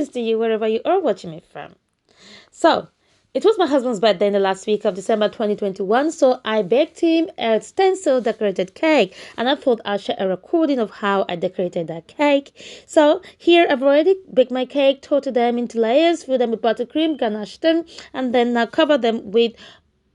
greetings to you wherever you are watching me from. So, it was my husband's birthday in the last week of December 2021, so I baked him a stencil decorated cake, and I thought I'll share a recording of how I decorated that cake. So here I've already baked my cake, toasted them into layers, filled them with buttercream, ganache them, and then now cover them with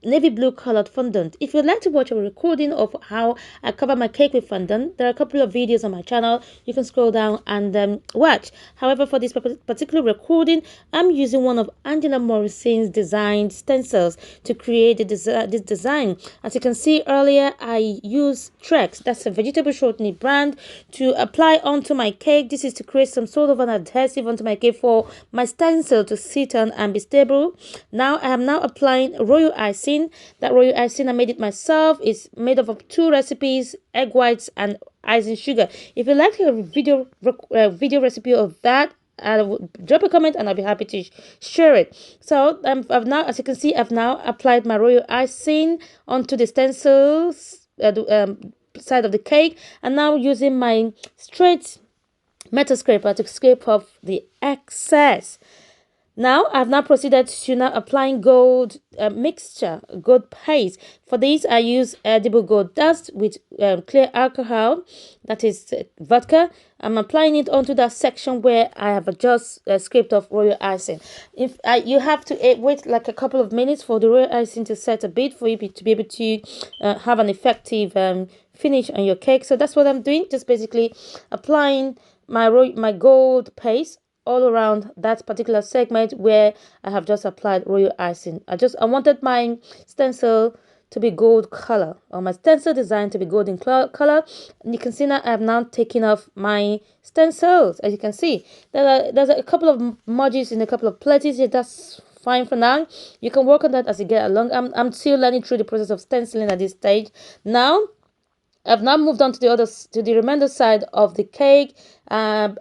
navy blue colored fondant. If you'd like to watch a recording of how I cover my cake with fondant, there are a couple of videos on my channel. You can scroll down and watch. However, for this particular recording, I'm using one of Angela Morrison's designed stencils to create this design. As you can see earlier, I use Trex, that's a vegetable shortening brand, to apply onto my cake. This is to create some sort of an adhesive onto my cake for my stencil to sit on and be stable. Now I am applying royal icing. That royal icing, I made it myself. It's made up of 2 recipes, egg whites and icing sugar. If you like a video recipe of that, drop a comment and I'll be happy to share it. So I've now, as you can see, I've now applied my royal icing onto the stencils side of the cake, and now using my straight metal scraper to scrape off the excess. Now I've now proceeded to applying gold mixture, gold paste. For this I use edible gold dust with clear alcohol, that is vodka. I'm applying it onto that section where I have just scraped off royal icing. If you have to wait like a couple of minutes for the royal icing to set a bit for you to be able to have an effective finish on your cake. So that's what I'm doing, just basically applying my gold paste all around that particular segment where I have just applied royal icing. I wanted my stencil to be gold color, or my stencil design to be golden color. And you can see now I have now taken off my stencils. As you can see, there's a couple of smudges in a couple of places here. That's fine for now. You can work on that as you get along. I'm still learning through the process of stenciling at this stage. Now I've now moved on to the remainder side of the cake. I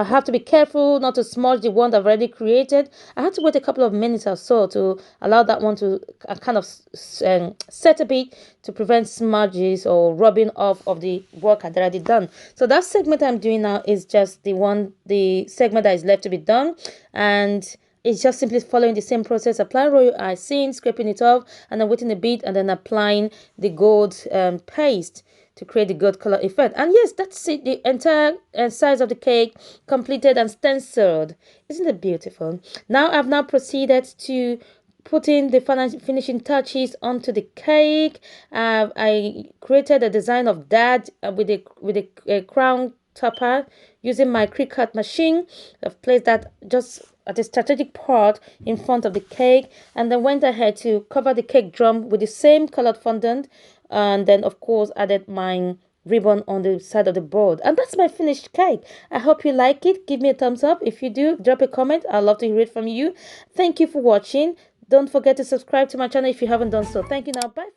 have to be careful not to smudge the one that I've already created. I have to wait a couple of minutes or so to allow that one to kind of set a bit to prevent smudges or rubbing off of the work I'd already done. So that segment I'm doing now is just the segment that is left to be done, and it's just simply following the same process: applying royal icing, scraping it off, and then waiting a bit, and then applying the gold paste to create the gold color effect. And yes, that's it. The entire size of the cake completed and stenciled. Isn't it beautiful? Now I've now proceeded to putting the finishing touches onto the cake. I created a design of dad with a crown topper using my Cricut machine. I've placed that just at a strategic part in front of the cake, and then went ahead to cover the cake drum with the same colored fondant, and then of course added my ribbon on the side of the board. And that's my finished cake. I hope you like it. Give me a thumbs up. If you do, drop a comment. I'd love to hear it from you. Thank you for watching. Don't forget to subscribe to my channel if you haven't done so. Thank you. Now bye.